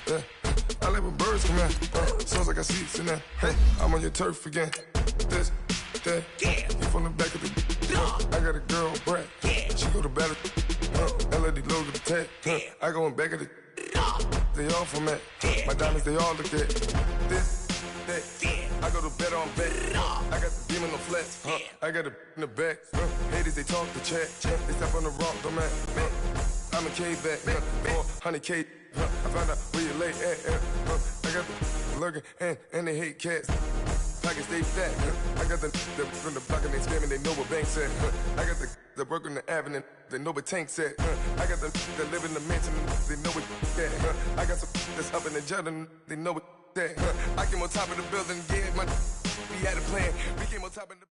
Yeah. I like when birds come in. Sounds like I see seats in there. Hey, I'm on your turf again. This, that. You from the back of the. I got a girl, Brad. She go to battle. LOD logo the tag. I go in back of the. They all from that. My diamonds, they all look at. This, that. I go to bed on bed. I got the demon on flats. I got it in the back. Haters, they talk the chat. They step on the rock, don't man. I'm a K-back. 400K. I found out where you lay at. I got the lurking and they hate cats. Pockets stay fat. I got the from the block and they scamming, they know what banks at. I got the work on the avenue, they know what tanks at. I got the live in the mansion, they know what that. I got some that's up in the jutting, they know what that. I came on top of the building, yeah, we had a plan. We came on top of the.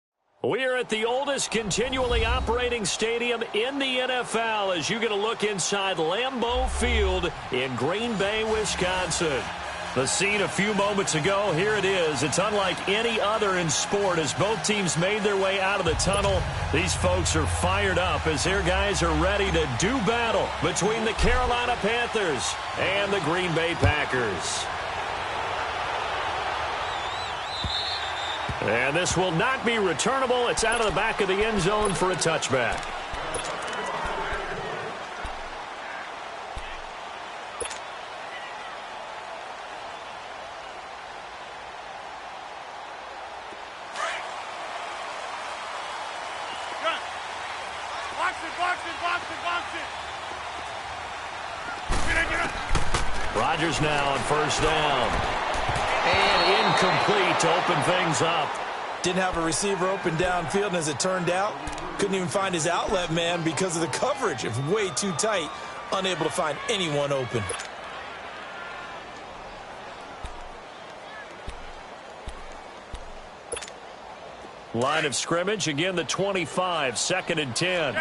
We are at the oldest continually operating stadium in the NFL as you get a look inside Lambeau Field in Green Bay, Wisconsin. The scene a few moments ago, here it is. It's unlike any other in sport as both teams made their way out of the tunnel. These folks are fired up as their guys are ready to do battle between the Carolina Panthers and the Green Bay Packers. And this will not be returnable. It's out of the back of the end zone for a touchback. Rodgers now on first down. And incomplete to open things up. Didn't have a receiver open downfield, and as it turned out, couldn't even find his outlet man because of the coverage. It was way too tight, unable to find anyone open. Line of scrimmage, again the 25, 2nd and 10.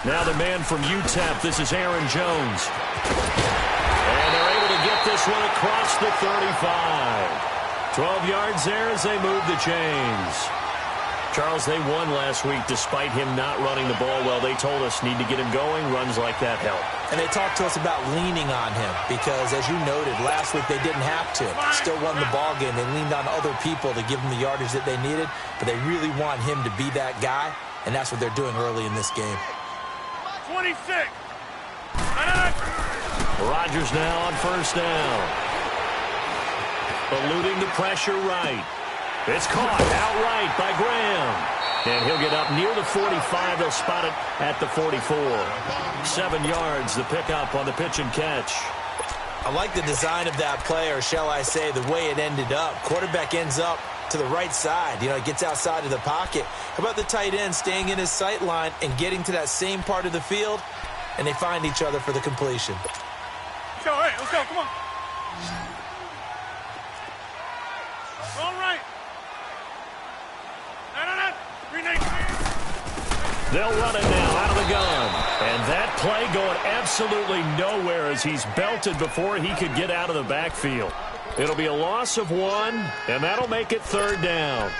Now the man from UTEP, this is Aaron Jones. And they're able to get this one across the 35. 12 yards there as they move the chains. Charles, they won last week despite him not running the ball well. They told us need to get him going. Runs like that help. And they talked to us about leaning on him because, as you noted, last week they didn't have to. Still won the ball game. They leaned on other people to give them the yardage that they needed, but they really want him to be that guy, and that's what they're doing early in this game. 26. Rodgers now on first down. Eluding the pressure right. It's caught outright by Graham. And he'll get up near the 45. They'll spot it at the 44. 7 yards, the pickup on the pitch and catch. I like the design of that play, or shall I say the way it ended up. Quarterback ends up to the right side. You know, it gets outside of the pocket. How about the tight end staying in his sight line and getting to that same part of the field, and they find each other for the completion. Let's go, hey, let's go, come on. All right. They'll run it now out of the gun. And that play going absolutely nowhere as he's belted before he could get out of the backfield. It'll be a loss of 1, and that'll make it 3rd down.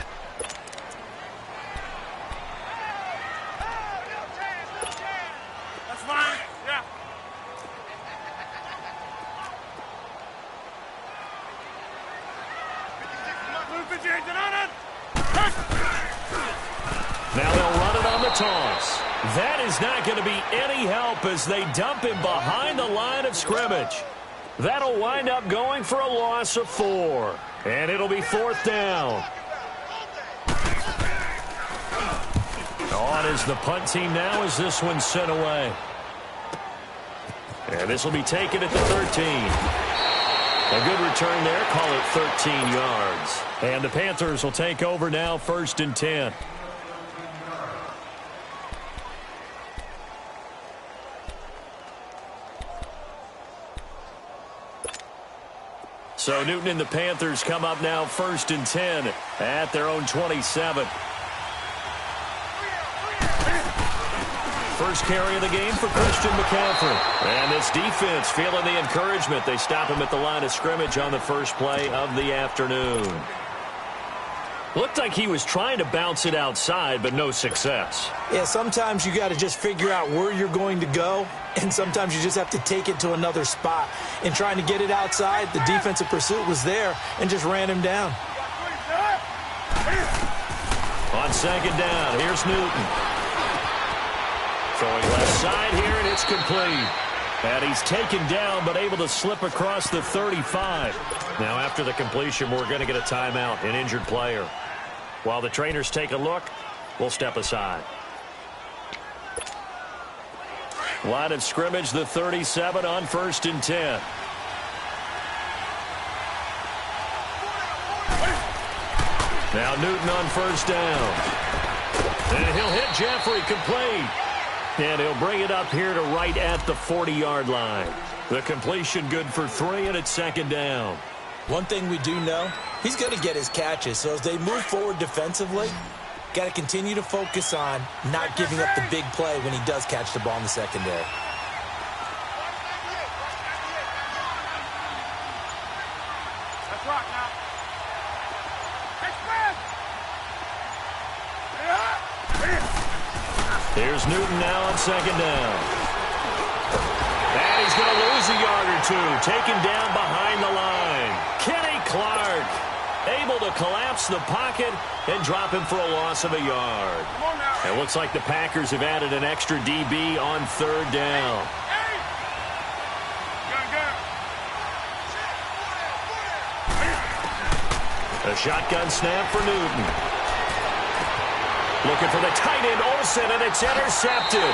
That's fine, yeah. Now they'll run it on the toss. That is not going to be any help as they dump him behind the line of scrimmage. That'll wind up going for a loss of 4. And it'll be 4th down. On is the punt team now as this one's sent away. And this will be taken at the 13. A good return there. Call it 13 yards. And the Panthers will take over now, 1st and 10. So Newton and the Panthers come up now 1st and 10 at their own 27. First carry of the game for Christian McCaffrey. And this defense feeling the encouragement. They stop him at the line of scrimmage on the first play of the afternoon. Looked like he was trying to bounce it outside, but no success. Yeah, sometimes you got to just figure out where you're going to go, and sometimes you just have to take it to another spot. In trying to get it outside, the defensive pursuit was there and just ran him down. On second down, here's Newton. Throwing left side here, and it's complete. And he's taken down, but able to slip across the 35. Now, after the completion, we're going to get a timeout, an injured player. While the trainers take a look, we'll step aside. Line of scrimmage, the 37 on 1st and 10. Now Newton on 1st down. And he'll hit Jeffrey complete. And he'll bring it up here to right at the 40-yard line. The completion good for 3, and it's 2nd down. One thing we do know, he's going to get his catches. So as they move forward defensively, got to continue to focus on not giving up the big play when he does catch the ball in the secondary. Let's rock now. Here's Newton now on 2nd down. And he's going to lose a yard or two. Taken down behind the line. Kenny Clark able to collapse the pocket and drop him for a loss of a yard. It looks like the Packers have added an extra DB on 3rd down. A shotgun snap for Newton. Looking for the tight end, Olsen, and it's intercepted.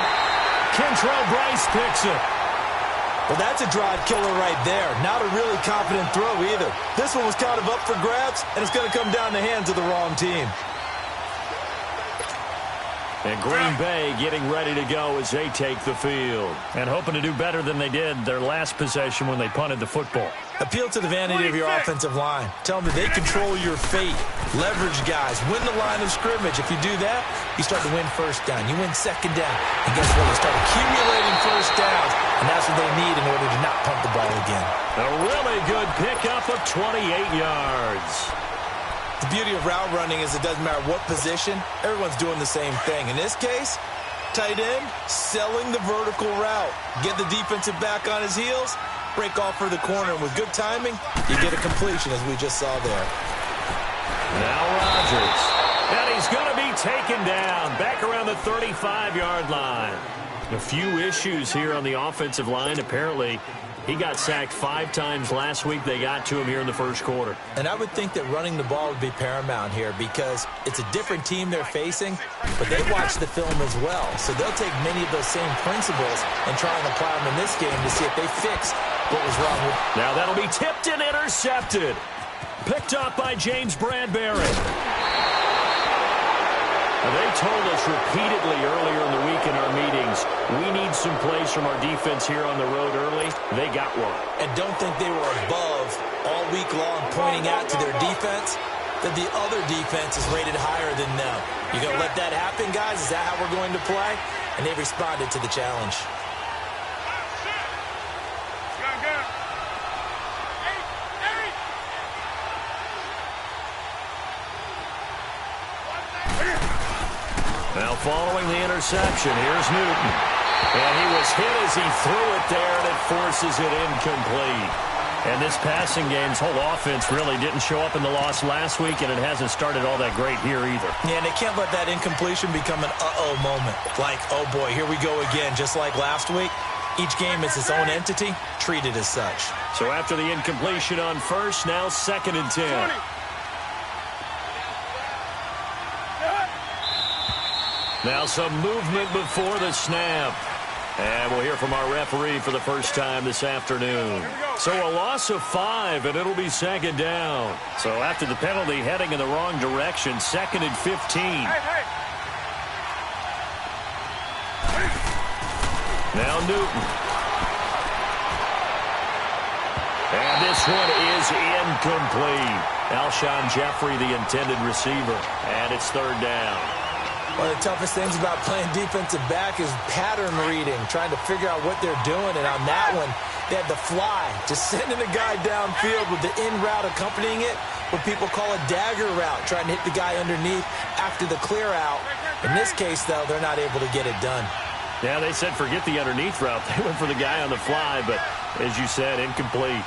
Kentrell Bryce picks it. Well, that's a drive killer right there. Not a really confident throw either. This one was kind of up for grabs, and it's going to come down the hands of the wrong team. And Green Bay getting ready to go as they take the field. And hoping to do better than they did their last possession when they punted the football. Appeal to the vanity of your offensive line. Tell them that they control your fate. Leverage guys. Win the line of scrimmage. If you do that, you start to win 1st down. You win 2nd down. And guess what? You start accumulating 1st downs. And that's what they need in order to not punt the ball again. A really good pickup of 28 yards. The beauty of route running is it doesn't matter what position. Everyone's doing the same thing. In this case, tight end, selling the vertical route. Get the defensive back on his heels. Break off for the corner, and with good timing, you get a completion, as we just saw there. Now Rodgers. And he's going to be taken down back around the 35-yard line. A few issues here on the offensive line. Apparently, he got sacked 5 times last week. They got to him here in the 1st quarter. And I would think that running the ball would be paramount here because it's a different team they're facing, but they watch the film as well. So they'll take many of those same principles and try and apply them in this game to see if they fix what was wrong with. Now that'll be tipped and intercepted. Picked up by James Bradbury. They told us repeatedly earlier in the week in our meetings, we need some plays from our defense here on the road early. They got one. And don't think they were above all week long pointing out to their defense that the other defense is rated higher than them. You going to let that happen, guys? Is that how we're going to play? And they responded to the challenge. Now following the interception, here's Newton. And he was hit as he threw it there, and it forces it incomplete. And this passing game's whole offense really didn't show up in the loss last week, and it hasn't started all that great here either. Yeah, and they can't let that incompletion become an uh-oh moment. Like, oh boy, here we go again, just like last week. Each game is its own entity, treated as such. So after the incompletion on 1st, now 2nd and 10. 20. Now some movement before the snap. And we'll hear from our referee for the first time this afternoon. So a loss of 5, and it'll be 2nd down. So after the penalty heading in the wrong direction, 2nd and 15. Now Newton. And this one is incomplete. Alshon Jeffrey, the intended receiver. And it's 3rd down. One of the toughest things about playing defensive back is pattern reading, trying to figure out what they're doing. And on that one, they had the fly, just sending a guy downfield with the in route accompanying it. what people call a dagger route, trying to hit the guy underneath after the clear out. In this case, though, they're not able to get it done. Yeah, they said forget the underneath route. They went for the guy on the fly, but as you said, incomplete.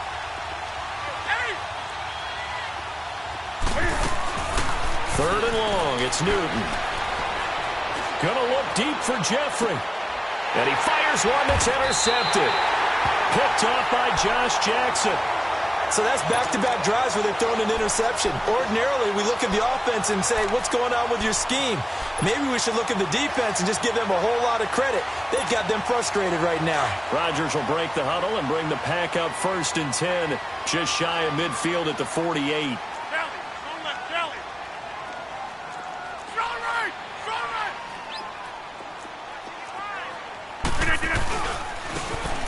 Third and long, it's Newton. Gonna look deep for Jeffrey. And he fires one that's intercepted. Picked off by Josh Jackson. So that's back-to-back drives where they've thrown an interception. Ordinarily, we look at the offense and say, what's going on with your scheme? Maybe we should look at the defense and just give them a whole lot of credit. They've got them frustrated right now. Rodgers will break the huddle and bring the pack up 1st and 10, just shy of midfield at the 48.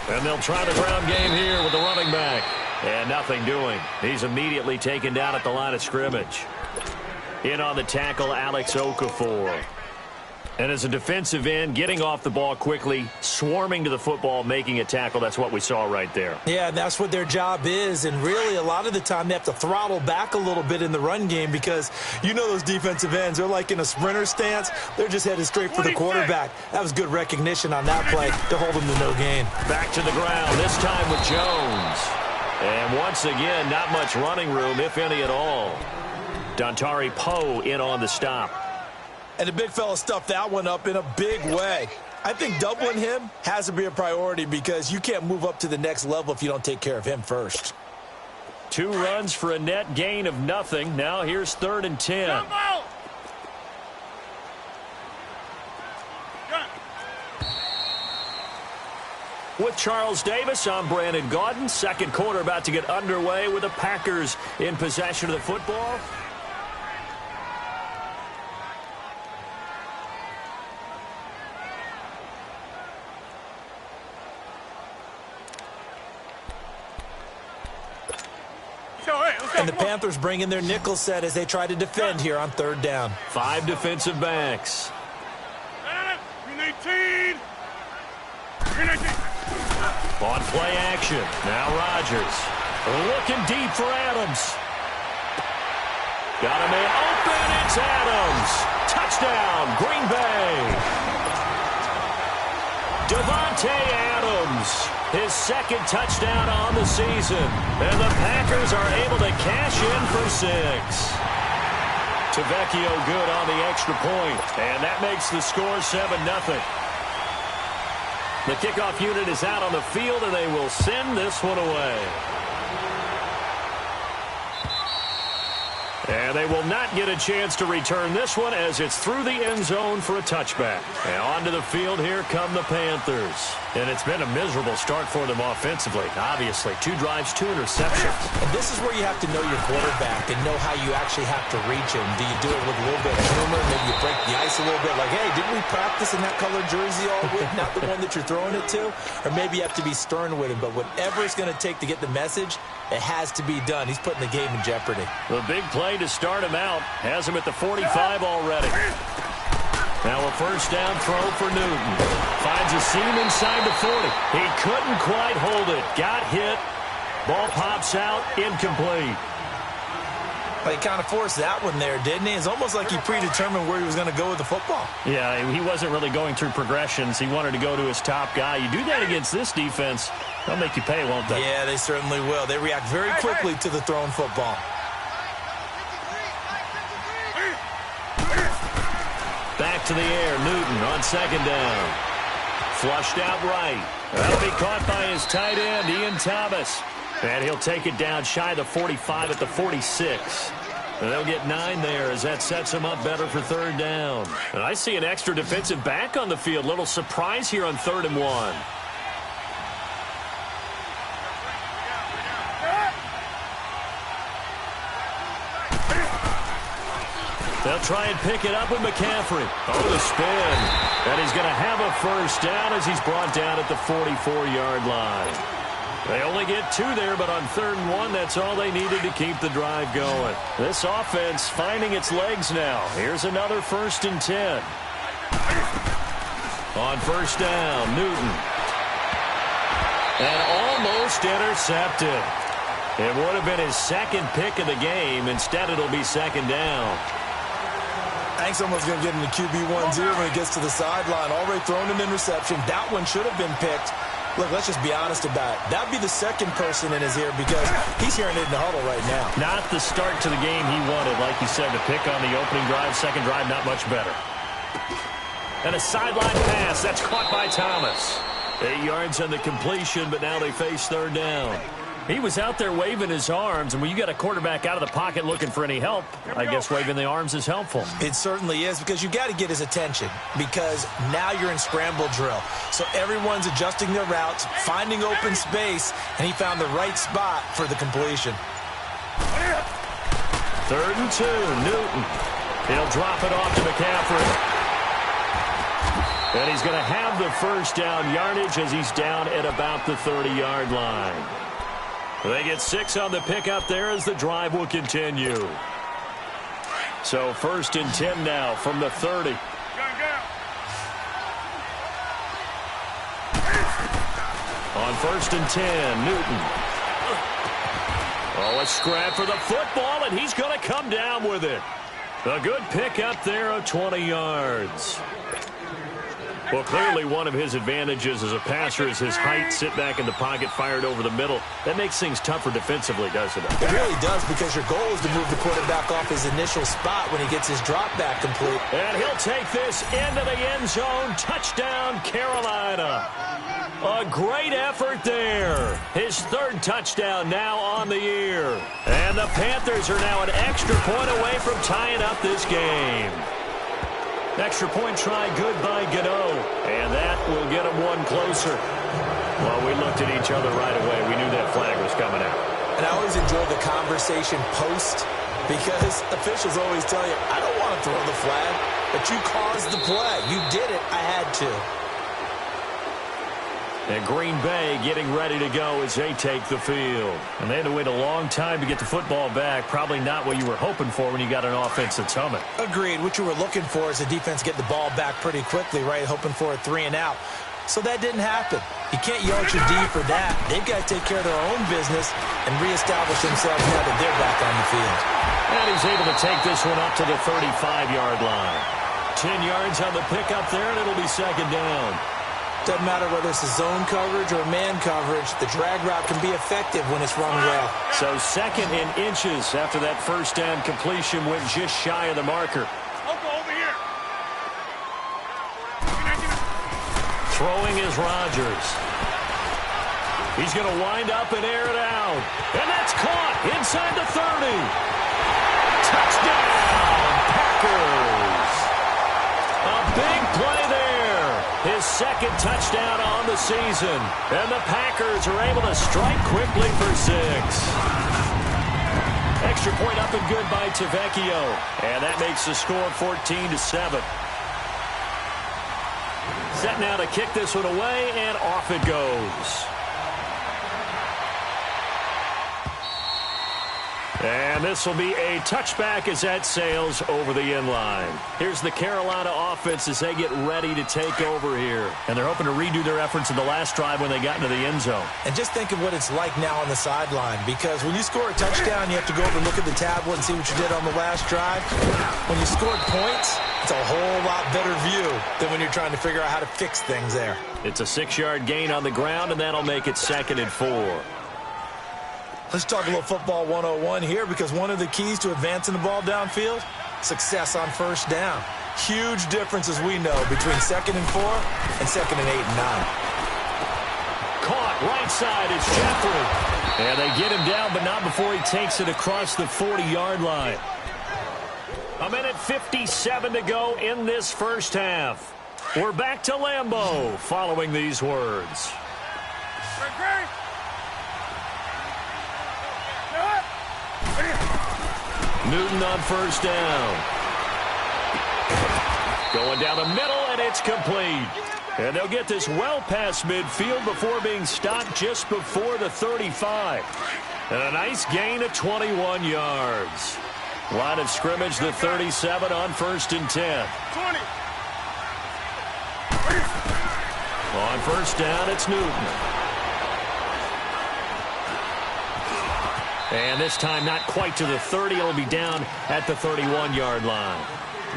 And they'll try the ground game here with the running back. And nothing doing. He's immediately taken down at the line of scrimmage. In on the tackle, Alex Okafor. And as a defensive end, getting off the ball quickly, swarming to the football, making a tackle. That's what we saw right there. Yeah, that's what their job is. And really, a lot of the time, they have to throttle back a little bit in the run game because you know those defensive ends, they're like in a sprinter stance. They're just headed straight for the quarterback. That was good recognition on that play to hold him to no gain. Back to the ground, this time with Jones. And once again, not much running room, if any at all. Dontari Poe in on the stop. And the big fella stuffed that one up in a big way. I think doubling him has to be a priority because you can't move up to the next level if you don't take care of him first. 2 runs for a net gain of nothing. Now here's 3rd and 10. With Charles Davis, I'm Brandon Gaudin. Second quarter about to get underway with the Packers in possession of the football. And the Panthers bring in their nickel set as they try to defend here on 3rd down. 5 defensive backs. On play action. Now Rodgers. Looking deep for Adams. Got a man open. It's Adams. Touchdown, Green Bay. Devontae Adams. His 2nd touchdown on the season. And the Packers are able to cash in for 6. Tavecchio good on the extra point. And that makes the score 7-0. The kickoff unit is out on the field, and they will send this one away. And they will not get a chance to return this one as it's through the end zone for a touchback. And onto the field, here come the Panthers. And it's been a miserable start for them offensively. Obviously, 2 drives, 2 interceptions. And this is where you have to know your quarterback and know how you actually have to reach him. Do you do it with a little bit of humor? Maybe you break the ice a little bit like, hey, didn't we practice in that colored jersey all week? Not the one that you're throwing it to? Or maybe you have to be stern with him. But whatever it's going to take to get the message, it has to be done. He's putting the game in jeopardy. The big play to start him out has him at the 45 already. Now a 1st down throw for Newton. Finds a seam inside the 40. He couldn't quite hold it. Got hit. Ball pops out. Incomplete. Well, he kind of forced that one there, didn't he? It's almost like he predetermined where he was going to go with the football. Yeah, he wasn't really going through progressions. He wanted to go to his top guy. You do that against this defense, they'll make you pay, won't they? Yeah, they certainly will. They react very quickly to the thrown football. Back to the air, Newton on 2nd down. Flushed out right. That'll be caught by his tight end, Ian Thomas. And he'll take it down shy of the 45 at the 46. And they'll get 9 there as that sets him up better for 3rd down. And I see an extra defensive back on the field. Little surprise here on 3rd and 1. They'll try and pick it up with McCaffrey. Oh, the spin. And he's going to have a 1st down as he's brought down at the 44-yard line. They only get 2 there, but on 3rd and 1, that's all they needed to keep the drive going. This offense finding its legs now. Here's another 1st and 10. On 1st down, Newton. And almost intercepted. It would have been his second pick of the game. Instead, it'll be second down. I think someone's going to get into QB1-0 when he gets to the sideline. Already thrown an interception. That one should have been picked. Look, let's just be honest about it. That'd be the second person in his ear because he's hearing it in the huddle right now. Not the start to the game he wanted. Like you said, the pick on the opening drive, second drive, not much better. And a sideline pass. That's caught by Thomas. 8 yards on the completion, but now they face third down. He was out there waving his arms, and when you got a quarterback out of the pocket looking for any help, I guess waving the arms is helpful. It certainly is because you got to get his attention because now you're in scramble drill. So everyone's adjusting their routes, finding open space, and he found the right spot for the completion. 3rd and 2, Newton. He'll drop it off to McCaffrey. And he's going to have the first down yardage as he's down at about the 30-yard line. They get 6 on the pickup there as the drive will continue. So 1st and 10 now from the 30. On 1st and 10, Newton. Oh, a scrap for the football, and he's going to come down with it. A good pickup there of 20 yards. Well, clearly one of his advantages as a passer is his height, sit back in the pocket, fired over the middle. That makes things tougher defensively, doesn't it? It really does because your goal is to move the quarterback off his initial spot when he gets his drop back complete. And he'll take this into the end zone. Touchdown, Carolina. A great effort there. His 3rd touchdown now on the year. And the Panthers are now an extra point away from tying up this game. Extra point try good by Gano. And that will get him one closer. Well, we looked at each other right away. We knew that flag was coming out. And I always enjoy the conversation post because officials always tell you, I don't want to throw the flag, but you caused the play. You did it. I had to. And Green Bay getting ready to go as they take the field. And they had to wait a long time to get the football back. Probably not what you were hoping for when you got an offense that's humming. Agreed. What you were looking for is a defense get the ball back pretty quickly, right? Hoping for a 3 and out. So that didn't happen. You can't yell at your D for that. They've got to take care of their own business and reestablish themselves now that they're back on the field. And he's able to take this one up to the 35-yard line. 10 yards on the pickup there, and it'll be second down. Doesn't matter whether it's a zone coverage or man coverage. The drag route can be effective when it's run well. So 2nd in inches after that first down completion went just shy of the marker. Over here. Throwing is Rodgers. He's going to wind up and air it out. And that's caught inside the 30. Touchdown, Packers. A big play there. His 2nd touchdown on the season. And the Packers are able to strike quickly for 6. Extra point up and good by Tavecchio. And that makes the score 14-7. Set now to kick this one away, and off it goes. And this will be a touchback as that sails over the end line. Here's the Carolina offense as they get ready to take over here. And they're hoping to redo their efforts in the last drive when they got into the end zone. And just think of what it's like now on the sideline, because when you score a touchdown, you have to go over and look at the tablet and see what you did on the last drive. When you scored points, it's a whole lot better view than when you're trying to figure out how to fix things there. It's a 6-yard gain on the ground, and that'll make it 2nd and 4. Let's talk a little football 101 here, because one of the keys to advancing the ball downfield, success on first down. Huge difference, as we know, between 2nd and 4 and 2nd and 8 and 9. Caught right side, it's Jeffrey. And they get him down, but not before he takes it across the 40-yard line. 1:57 to go in this first half. We're back to Lambeau following these words. Newton on first down. Going down the middle, and it's complete. And they'll get this well past midfield before being stopped just before the 35. And a nice gain of 21 yards. Line of scrimmage, the 37 on 1st and 10. 20. On first down, it's Newton. And this time not quite to the 30. It'll be down at the 31-yard line.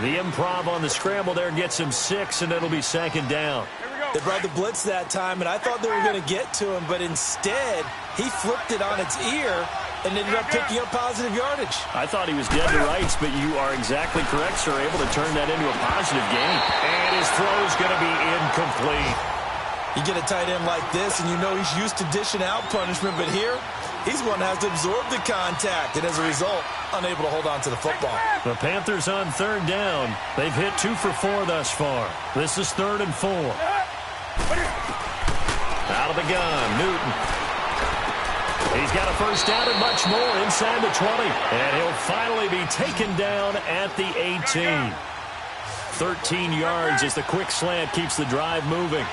The improv on the scramble there gets him 6, and it'll be second down. They brought the blitz that time, and I thought they were going to get to him, but instead he flipped it on its ear and ended up picking up positive yardage. I thought he was dead to rights, but you are exactly correct, sir. Able to turn that into a positive gain. And his throw's going to be incomplete. You get a tight end like this, and you know he's used to dishing out punishment, but here he's one that has to absorb the contact, and as a result, unable to hold on to the football. The Panthers on third down. They've hit 2 for 4 thus far. This is 3rd and 4. Out of the gun, Newton. He's got a first down and much more inside the 20. And he'll finally be taken down at the 18. 13 yards as the quick slant keeps the drive moving.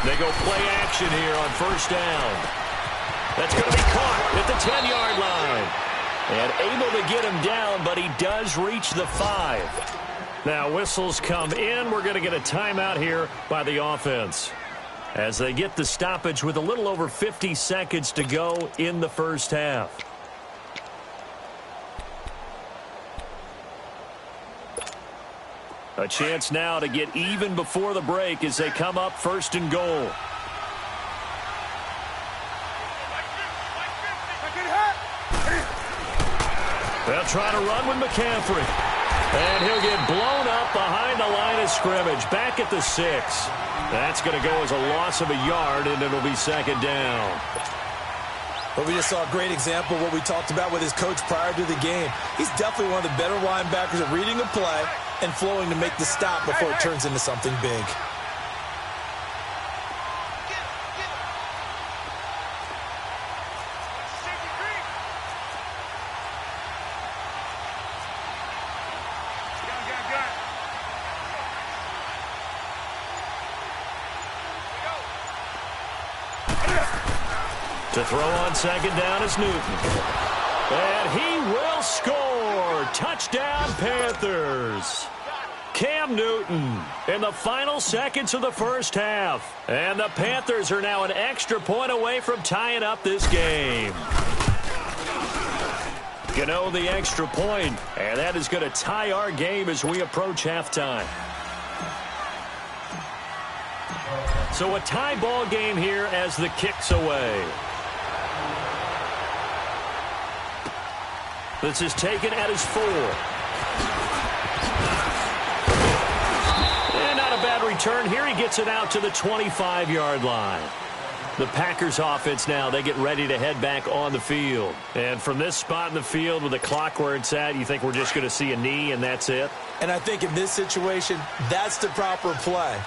They go play action here on first down. That's going to be caught at the 10-yard line. And able to get him down, but he does reach the 5. Now whistles come in. We're going to get a timeout here by the offense as they get the stoppage with a little over 50 seconds to go in the first half. A chance now to get even before the break as they come up 1st and goal. They'll try to run with McCaffrey. And he'll get blown up behind the line of scrimmage. Back at the 6. That's going to go as a loss of a yard, and it'll be second down. But we just saw a great example of what we talked about with his coach prior to the game. He's definitely one of the better linebackers at reading a play and flowing to make the stop before it turns into something big. To throw on second down is Newton. And he will score. Touchdown, Panthers. Cam Newton in the final seconds of the first half. And the Panthers are now an extra point away from tying up this game. Gano the extra point, and that is going to tie our game as we approach halftime. So a tie ball game here as the kick's away. This is taken at his 4. And not a bad return. Here he gets it out to the 25-yard line. The Packers offense now, they get ready to head back on the field. And from this spot in the field with the clock where it's at, you think we're just going to see a knee and that's it? And I think in this situation, that's the proper play.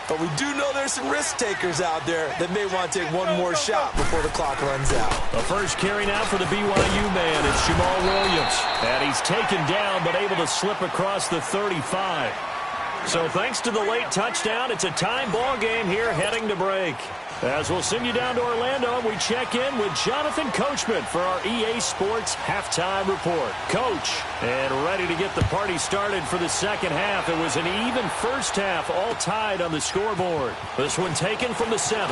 But we do know there's some risk takers out there that may want to take one more shot before the clock runs out. The first carry now for the BYU man is Jamal Williams. And he's taken down but able to slip across the 35. So thanks to the late touchdown, it's a time ball game here heading to break. As we'll send you down to Orlando, we check in with Jonathan Coachman for our EA Sports Halftime Report. Coach, and ready to get the party started for the second half. It was an even first half, all tied on the scoreboard. This one taken from the 7.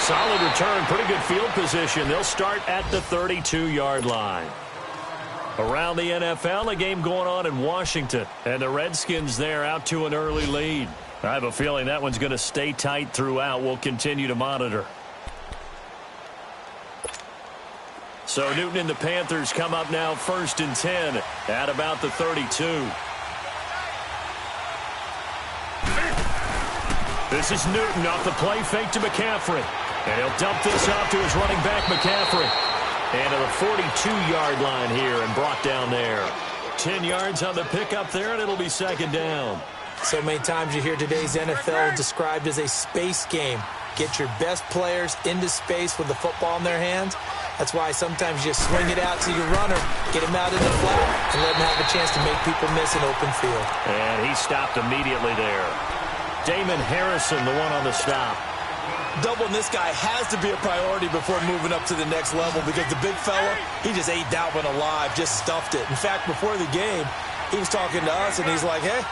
Solid return, pretty good field position. They'll start at the 32-yard line. Around the NFL, a game going on in Washington, and the Redskins there out to an early lead. I have a feeling that one's going to stay tight throughout. We'll continue to monitor. So Newton and the Panthers come up now 1st and 10 at about the 32. This is Newton off the play fake to McCaffrey. And he'll dump this off to his running back, McCaffrey. And to the 42-yard line here and brought down there. 10 yards on the pickup there, and it'll be second down. So many times you hear today's NFL described as a space game. Get your best players into space with the football in their hands. That's why sometimes you swing it out to your runner, get him out in the flat, and let him have a chance to make people miss an open field. And he stopped immediately there. Damon Harrison, the one on the stop. Doubling this guy has to be a priority before moving up to the next level because the big fella, he just ate that one alive, just stuffed it. In fact, before the game, he was talking to us, and he's like, hey,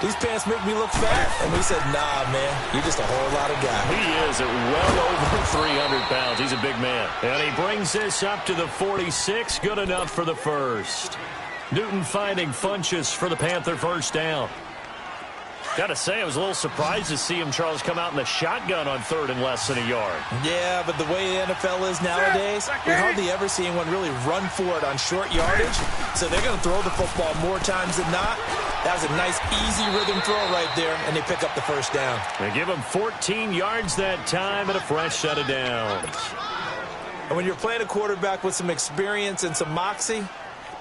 these pants make me look fat. And we said, nah, man, you're just a whole lot of guy. He is at well over 300 pounds. He's a big man. And he brings this up to the 46. Good enough for the first. Newton finding Funchess for the Panther first down. Got to say, I was a little surprised to see him, Charles, come out in the shotgun on third and less than a yard. Yeah, but the way the NFL is nowadays, we hardly ever see anyone really run for it on short yardage. So they're going to throw the football more times than not. That was a nice, easy rhythm throw right there, and they pick up the first down. They give him 14 yards that time and a fresh set of downs. And when you're playing a quarterback with some experience and some moxie,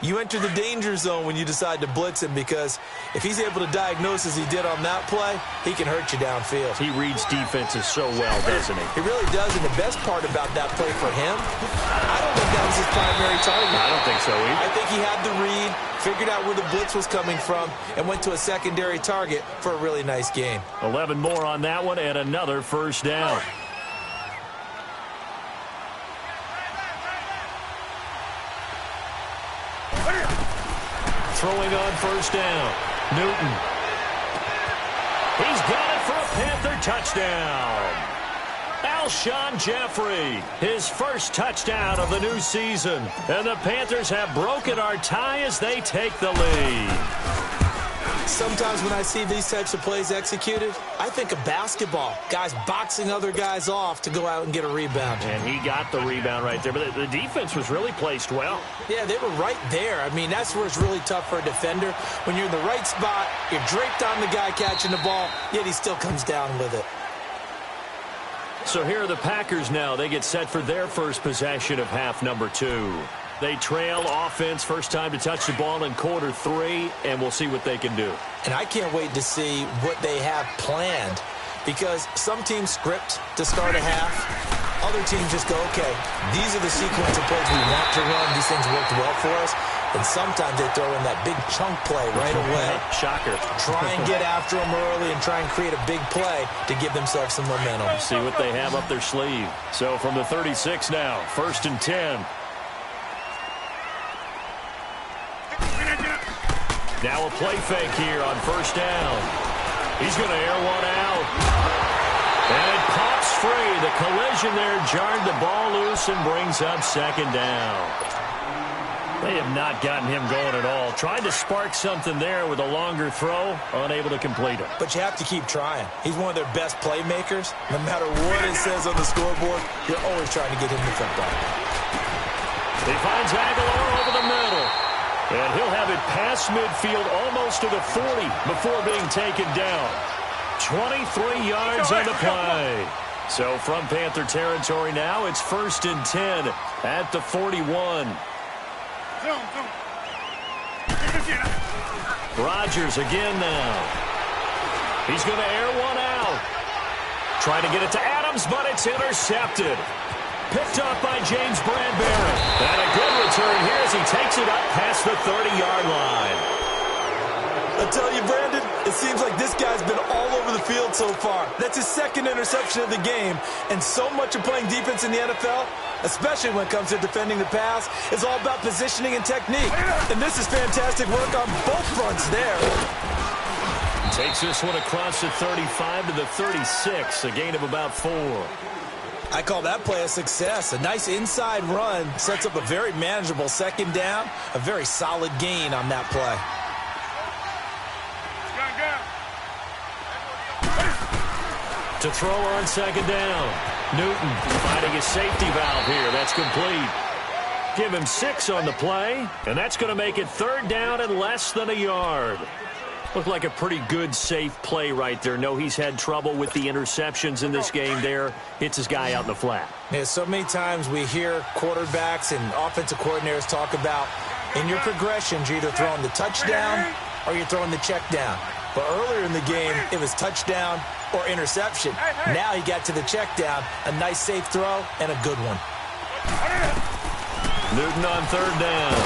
you enter the danger zone when you decide to blitz him, because if he's able to diagnose as he did on that play, he can hurt you downfield. He reads defenses so well, doesn't he? He really does, and the best part about that play for him, I don't think that was his primary target. I don't think so either. I think he had the read, figured out where the blitz was coming from, and went to a secondary target for a really nice gain. 11 more on that one and another first down. Throwing on first down. Newton. He's got it for a Panther touchdown. Alshon Jeffrey, his first touchdown of the new season. And the Panthers have broken our tie as they take the lead. Sometimes when I see these types of plays executed, I think of basketball. Guys boxing other guys off to go out and get a rebound. And he got the rebound right there. But the defense was really placed well. Yeah, they were right there. I mean, that's where it's really tough for a defender. When you're in the right spot, you're draped on the guy catching the ball, yet he still comes down with it. So here are the Packers now. They get set for their first possession of half number 2. They trail offense, first time to touch the ball in quarter 3, and we'll see what they can do. And I can't wait to see what they have planned, because some teams script to start a half. Other teams just go, okay, these are the sequence of plays we want to run. These things worked well for us. And sometimes they throw in that big chunk play right away. Shocker. Try and get after them early and try and create a big play to give themselves some momentum. See what they have up their sleeve. So from the 36 now, first and 10. Now a play fake here on first down. He's going to air one out. And it pops free. The collision there jarred the ball loose and brings up second down. They have not gotten him going at all. Tried to spark something there with a longer throw, unable to complete it. But you have to keep trying. He's one of their best playmakers. No matter what it says on the scoreboard, you're always trying to get him the football. He finds Aguilar over the middle. And he'll have it past midfield almost to the 40 before being taken down. 23 yards on the play. So from Panther territory now, it's first and 10 at the 41. Rodgers again now. He's going to air one out. Trying to get it to Adams, but it's intercepted. Picked up by James Bradbury. And a good return here as he takes it up past the 30-yard line. I tell you, Brandon, it seems like this guy's been all over the field so far. That's his second interception of the game. And so much of playing defense in the NFL, especially when it comes to defending the pass, is all about positioning and technique. And this is fantastic work on both fronts there. Takes this one across the 35 to the 36, a gain of about 4. I call that play a success. A nice inside run sets up a very manageable second down, a very solid gain on that play. To throw on second down. Newton finding a safety valve here. That's complete. Give him 6 on the play, and that's going to make it third down and less than a yard. Looked like a pretty good, safe play right there. No, he's had trouble with the interceptions in this game there. Hits his guy out in the flat. Yeah, so many times we hear quarterbacks and offensive coordinators talk about in your progressions, you're either throwing the touchdown or you're throwing the check down. But earlier in the game, it was touchdown or interception. Now he got to the check down, a nice safe throw, and a good one. Newton on third down.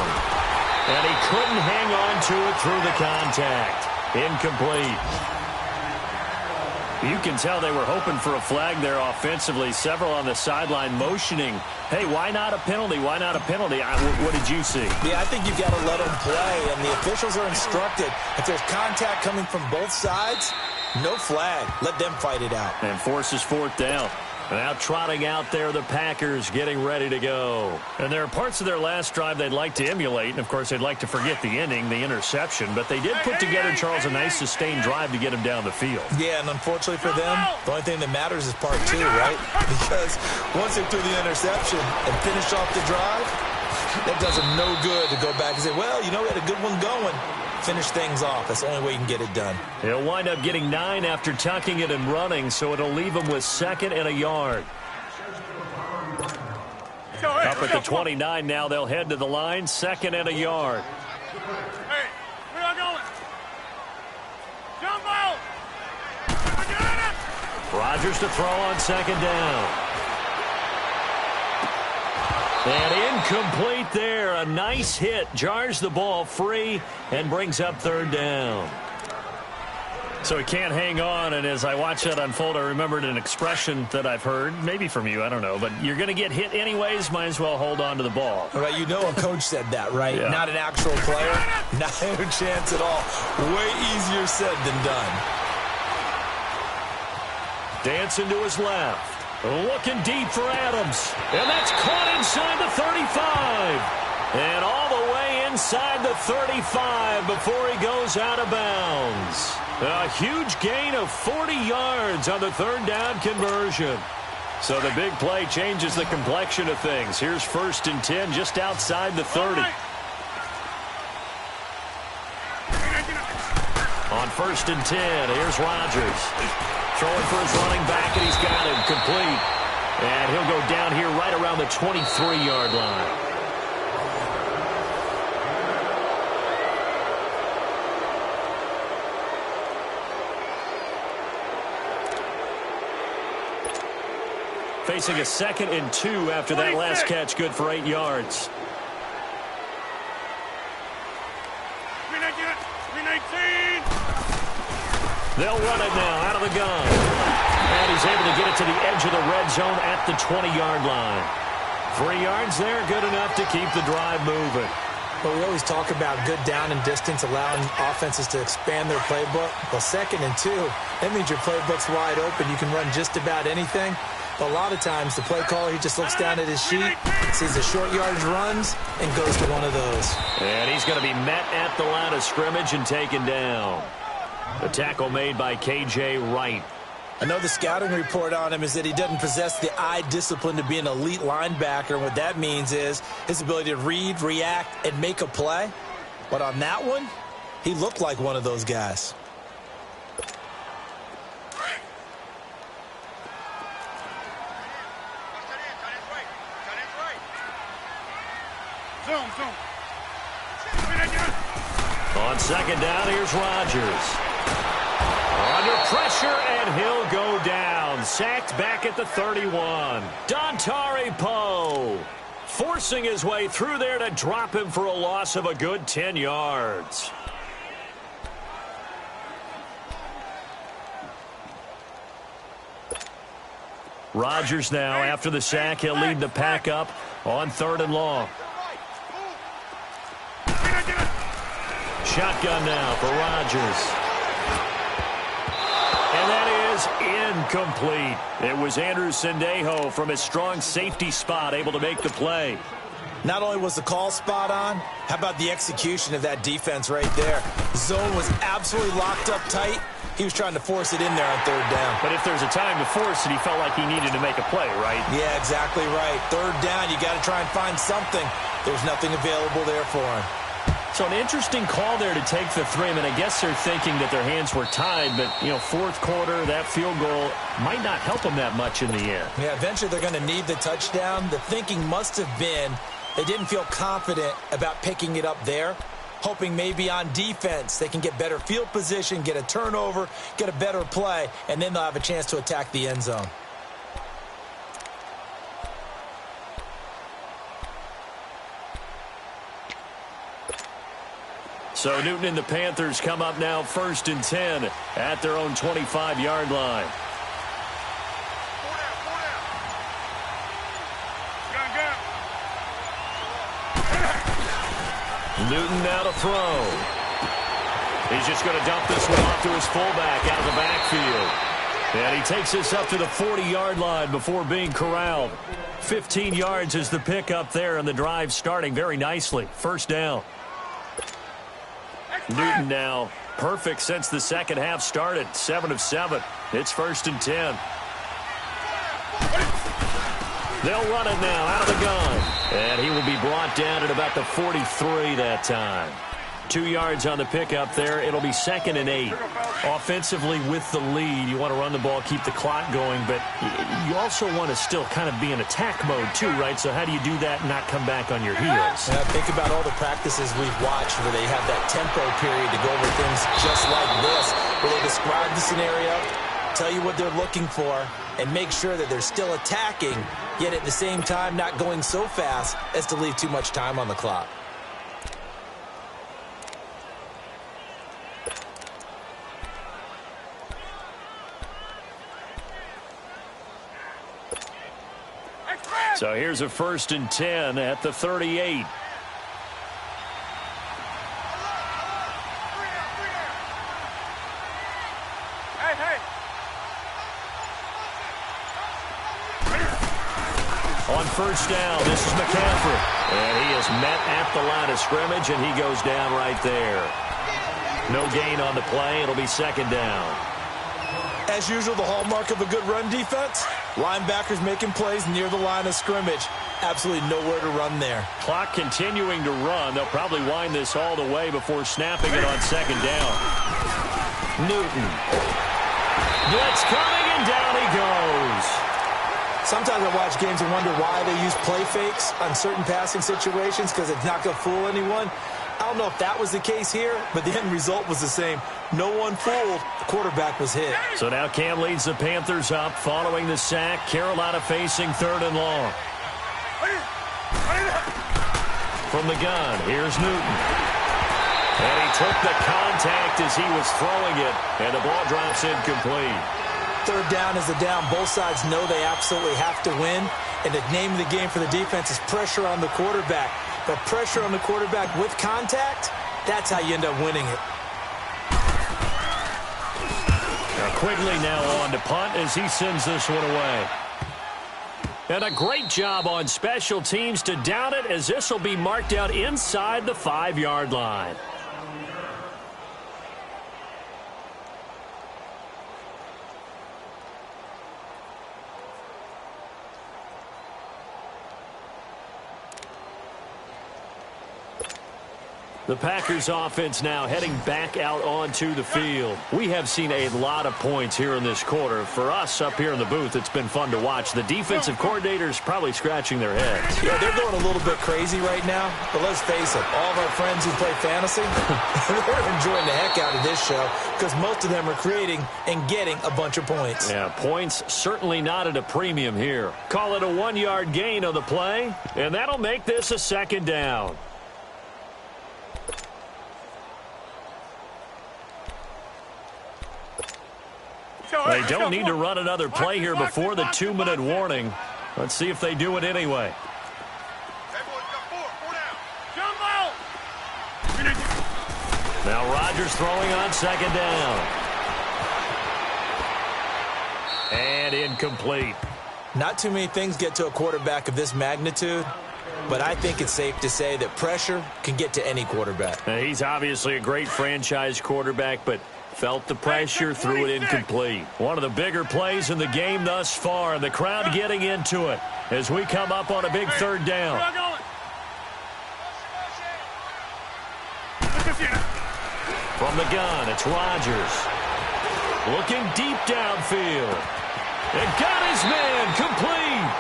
And he couldn't hang on to it through the contact. Incomplete. You can tell they were hoping for a flag there offensively. Several on the sideline motioning, hey, why not a penalty? Why not a penalty? What did you see? Yeah, I think you've got to let them play, and the officials are instructed. If there's contact coming from both sides, no flag. Let them fight it out. And forces fourth down. Now trotting out there, the Packers getting ready to go. And there are parts of their last drive they'd like to emulate. And, of course, they'd like to forget the ending, the interception. But they did put together, Charles, a nice sustained drive to get him down the field. Yeah, and unfortunately for them, the only thing that matters is part two, right? Because once they threw the interception and finished off the drive, that does them no good to go back and say, well, you know, we had a good one going. Finish things off. That's the only way you can get it done. He'll wind up getting 9 after tucking it and running, so it'll leave him with 2nd and a yard. Up at the 29 now, they'll head to the line, 2nd and a yard. Hey, where y'all going? Jump out! Rodgers to throw on 2nd down. And incomplete there. A nice hit. Jars the ball free and brings up 3rd down. So he can't hang on, and as I watch that unfold, I remembered an expression that I've heard, maybe from you, I don't know, but you're going to get hit anyways, might as well hold on to the ball. All right, you know a coach said that, right? Yeah. Not an actual player. Not a chance at all. Way easier said than done. Dancing to his left. Looking deep for Adams. And that's caught inside the 35. And all the way inside the 35 before he goes out of bounds. A huge gain of 40 yards on the 3rd down conversion. So the big play changes the complexion of things. Here's 1st and 10 just outside the 30. On 1st and 10, here's Rodgers. Throwing for his running back, and he's got him complete. And he'll go down here right around the 23-yard line. Facing a 2nd and 2 after that last catch, good for 8 yards. 319! They'll run it now out of the gun. And he's able to get it to the edge of the red zone at the 20-yard line. 3 yards there, good enough to keep the drive moving. But we always talk about good down and distance, allowing offenses to expand their playbook. Well, 2nd and 2, that means your playbook's wide open. You can run just about anything. But a lot of times, the play caller, he just looks down at his sheet, sees the short yardage runs, and goes to one of those. And he's going to be met at the line of scrimmage and taken down. The tackle made by K.J. Wright. I know the scouting report on him is that he doesn't possess the eye discipline to be an elite linebacker. And what that means is his ability to read, react, and make a play. But on that one, he looked like one of those guys. Zoom. On 2nd down, here's Rodgers. Under pressure, and he'll go down. Sacked back at the 31. Dontari Poe forcing his way through there to drop him for a loss of a good 10 yards. Rodgers now, after the sack, he'll lead the pack up on 3rd and long. Shotgun now for Rodgers. And that is incomplete. It was Andrew Sendejo from his strong safety spot able to make the play. Not only was the call spot on, how about the execution of that defense right there? Zone was absolutely locked up tight. He was trying to force it in there on 3rd down. But if there's a time to force it, he felt like he needed to make a play, right? Yeah, exactly right. 3rd down, you got to try and find something. There's nothing available there for him. So an interesting call there to take the 3. I mean, I guess they're thinking that their hands were tied, but, you know, 4th quarter, that field goal might not help them that much in the end. Yeah, eventually they're going to need the touchdown. The thinking must have been they didn't feel confident about picking it up there, hoping maybe on defense they can get better field position, get a turnover, get a better play, and then they'll have a chance to attack the end zone. So Newton and the Panthers come up now 1st and 10 at their own 25-yard line. Newton now to throw. He's just going to dump this one off to his fullback out of the backfield. And he takes this up to the 40-yard line before being corralled. 15 yards is the pickup there, and the drive starting very nicely. First down. Newton now perfect since the second half started. 7 of 7. It's 1st and 10. They'll run it now out of the gun. And he will be brought down at about the 43 that time. 2 yards on the pickup there. It'll be 2nd and 8. Offensively with the lead, you want to run the ball, keep the clock going, but you also want to still kind of be in attack mode too, right? So how do you do that and not come back on your heels? Yeah, think about all the practices we've watched where they have that tempo period to go over things just like this, where they describe the scenario, tell you what they're looking for, and make sure that they're still attacking, yet at the same time not going so fast as to leave too much time on the clock. So here's a 1st and 10 at the 38. Hey, hey. On 1st down, this is McCaffrey. And he is met at the line of scrimmage, and he goes down right there. No gain on the play. It'll be 2nd down. As usual, the hallmark of a good run defense, linebackers making plays near the line of scrimmage. Absolutely nowhere to run there. Clock continuing to run. They'll probably wind this all the way before snapping it on 2nd down. Newton. Blitz coming, and down he goes. Sometimes I watch games and wonder why they use play fakes on certain passing situations because it's not going to fool anyone. I don't know if that was the case here, but the end result was the same. No one fooled. The quarterback was hit. So now Cam leads the Panthers up following the sack. Carolina facing 3rd and long. From the gun, here's Newton. And he took the contact as he was throwing it, and the ball drops incomplete. 3rd down is the down. Both sides know they absolutely have to win, and the name of the game for the defense is pressure on the quarterback. But pressure on the quarterback with contact, that's how you end up winning it. Now Quigley now on to punt as he sends this one away. And a great job on special teams to down it, as this will be marked out inside the 5-yard line. The Packers offense now heading back out onto the field. We have seen a lot of points here in this quarter. For us up here in the booth, it's been fun to watch. The defensive coordinators probably scratching their heads. Yeah, they're going a little bit crazy right now. But let's face it, all of our friends who play fantasy, they're enjoying the heck out of this show because most of them are creating and getting a bunch of points. Yeah, points certainly not at a premium here. Call it a 1-yard gain on the play, and that'll make this a 2nd down. They don't need to run another play here before the 2-minute warning. Let's see if they do it anyway. Now Rodgers throwing on 2nd down. And incomplete. Not too many things get to a quarterback of this magnitude, but I think it's safe to say that pressure can get to any quarterback. Now, he's obviously a great franchise quarterback, but felt the pressure, threw it incomplete. One of the bigger plays in the game thus far, and the crowd getting into it as we come up on a big 3rd down. From the gun, it's Rodgers. Looking deep downfield. And got his man complete.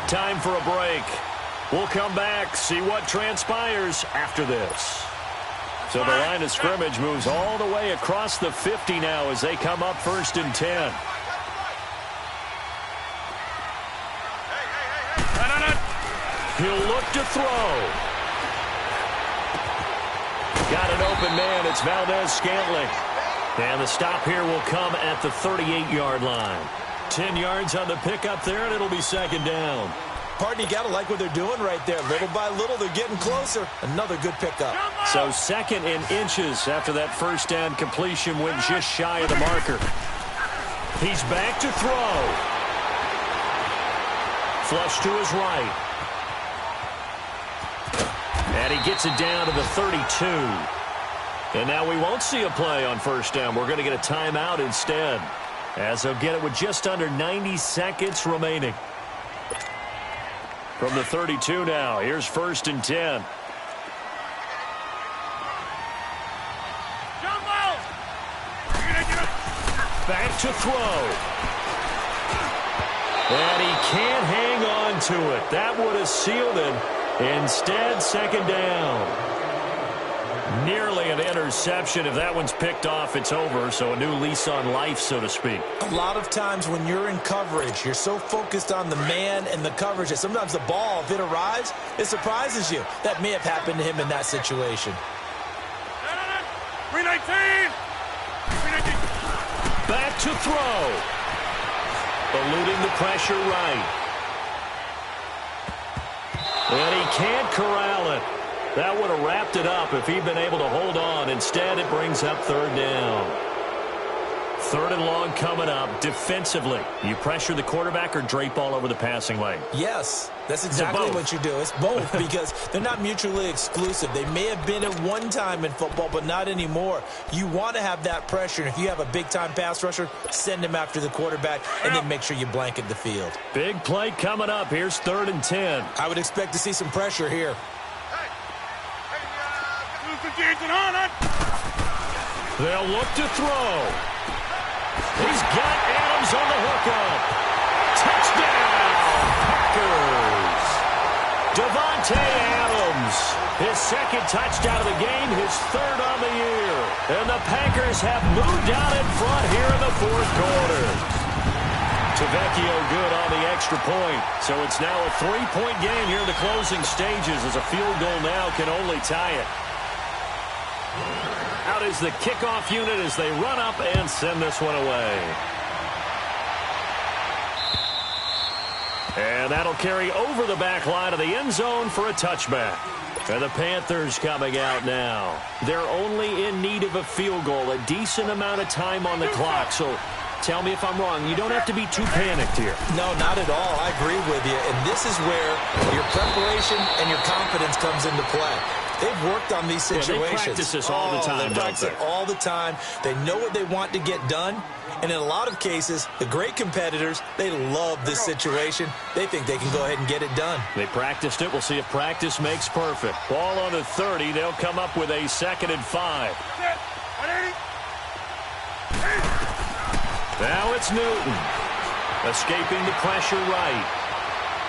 Time for a break. We'll come back, see what transpires after this. So the line of scrimmage moves all the way across the 50 now as they come up 1st and 10. He'll look to throw. Got an open man. It's Valdez-Scantling. And the stop here will come at the 38-yard line. 10 yards on the pickup there, and it'll be second down. Pardon, you got to like what they're doing right there. Little by little, they're getting closer. Another good pickup. So second in inches after that first down completion went just shy of the marker. He's back to throw. Flush to his right. And he gets it down to the 32. And now we won't see a play on first down. We're going to get a timeout instead, as they'll get it with just under 90 seconds remaining. From the 32 now, here's 1st and 10. Back to throw. And he can't hang on to it. That would have sealed it. Instead, second down. Nearly an interception. If that one's picked off, it's over. So a new lease on life, so to speak. A lot of times when you're in coverage, you're so focused on the man and the coverage that sometimes the ball, if it arrives, it surprises you. That may have happened to him in that situation. 319! Back to throw. Eluding the pressure right. And he can't corral it. That would have wrapped it up if he'd been able to hold on. Instead, it brings up third down. 3rd and long coming up. Defensively, you pressure the quarterback or drape all over the passing lane? Yes, that's exactly what you do. It's both because they're not mutually exclusive. They may have been at one time in football, but not anymore. You want to have that pressure. And if you have a big-time pass rusher, send him after the quarterback and then make sure you blanket the field. Big play coming up. Here's 3rd and 10. I would expect to see some pressure here. They'll look to throw. He's got Adams on the hookup. Touchdown, Packers. Davante Adams, his 2nd touchdown of the game, his 3rd on the year. And the Packers have moved out in front here in the 4th quarter. Tavecchio good on the extra point. So it's now a 3-point game here in the closing stages, as a field goal now can only tie it. Out is the kickoff unit as they run up and send this one away. And that'll carry over the back line of the end zone for a touchback. And the Panthers coming out now. They're only in need of a field goal, a decent amount of time on the clock. So tell me if I'm wrong. You don't have to be too panicked here. No, not at all. I agree with you. And this is where your preparation and your confidence comes into play. They've worked on these situations. They practice this all the time, They practice it all the time. They know what they want to get done. And in a lot of cases, the great competitors, they love this situation. They think they can go ahead and get it done. They practiced it. We'll see if practice makes perfect. Ball on the 30. They'll come up with a 2nd and 5. Now it's Newton. Escaping the pressure right.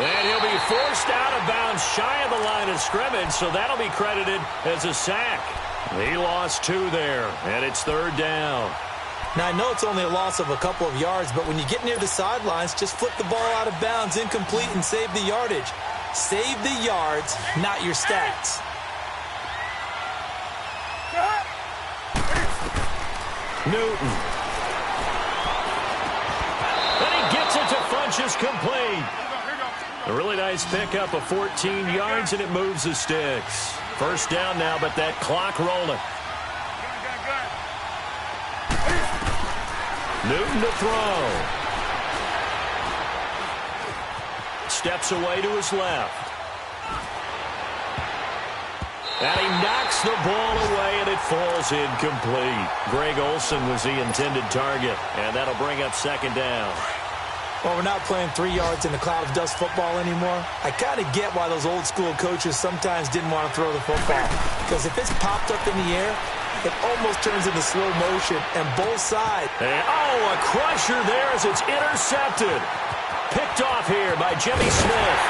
And he'll be forced out of bounds shy of the line of scrimmage, so that'll be credited as a sack. He lost 2 there, and it's 3rd down. Now, I know it's only a loss of a couple of yards, but when you get near the sidelines, just flip the ball out of bounds, incomplete, and save the yardage. Save the yards, not your stats. Newton. And he gets it to Funchess complete. A really nice pickup of 14 yards, and it moves the sticks. 1st down now, but that clock rolling. Newton to throw. Steps away to his left. And he knocks the ball away, and it falls incomplete. Greg Olsen was the intended target, and that'll bring up 2nd down. Well, we're not playing 3 yards in a cloud of dust football anymore. I kind of get why those old school coaches sometimes didn't want to throw the football. Because if it's popped up in the air, it almost turns into slow motion, and both sides. And, a crusher there as it's intercepted. Picked off here by Jimmy Smith.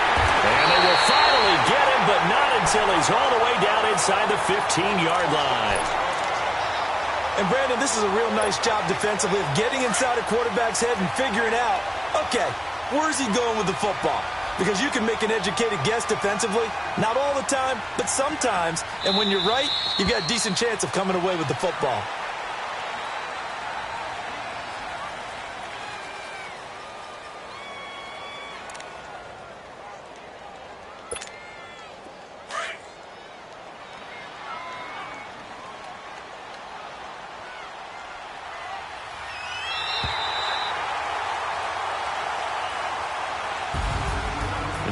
And they will finally get him, but not until he's all the way down inside the 15-yard line. And, Brandon, this is a real nice job defensively of getting inside a quarterback's head and figuring out, okay, where's he going with the football? because you can make an educated guess defensively. Not all the time, but sometimes. And when you're right, you've got a decent chance of coming away with the football.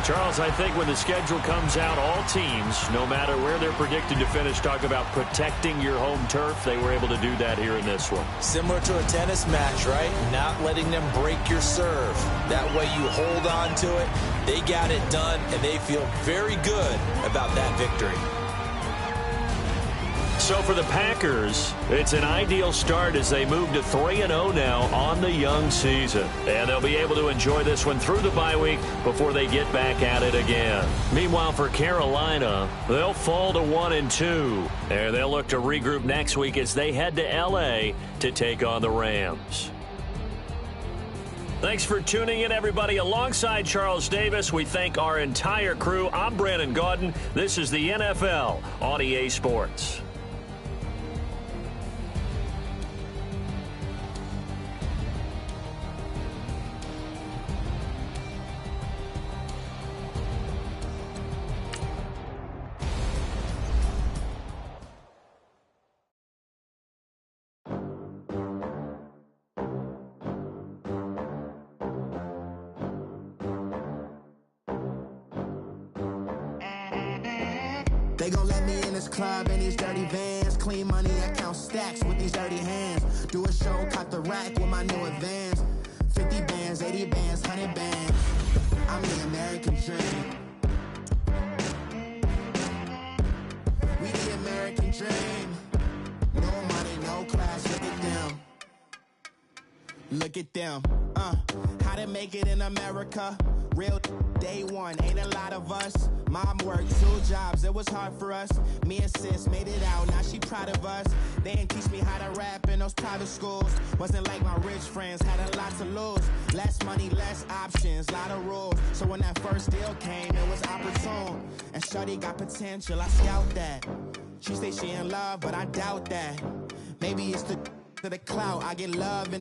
Charles, I think when the schedule comes out, all teams, no matter where they're predicted to finish, talk about protecting your home turf. They were able to do that here in this one. Similar to a tennis match, right? Not letting them break your serve. That way you hold on to it. They got it done, and they feel very good about that victory. So for the Packers, it's an ideal start as they move to 3-0 now on the young season. And they'll be able to enjoy this one through the bye week before they get back at it again. Meanwhile, for Carolina, they'll fall to 1-2. And they'll look to regroup next week as they head to L.A. to take on the Rams. Thanks for tuning in, everybody. Alongside Charles Davis, we thank our entire crew. I'm Brandon Gaudin. This is the NFL on EA Sports. They gon' let me in this club in these dirty vans. Clean money, I count stacks with these dirty hands. Do a show, cut the rack with my new advance. 50 bands, 80 bands, 100 bands. I'm the American dream. We the American dream. No money, no class, look at them. Look at them, how to make it in America. Real day one, ain't a lot of us. Mom worked 2 jobs, it was hard for us. Me and sis made it out, now she proud of us. They didn't teach me how to rap in those private schools. Wasn't like my rich friends, had a lot to lose. Less money, less options, lot of rules. So when that first deal came, it was opportune. And shorty got potential, I scout that. She say she in love, but I doubt that. Maybe it's the clout, I get love and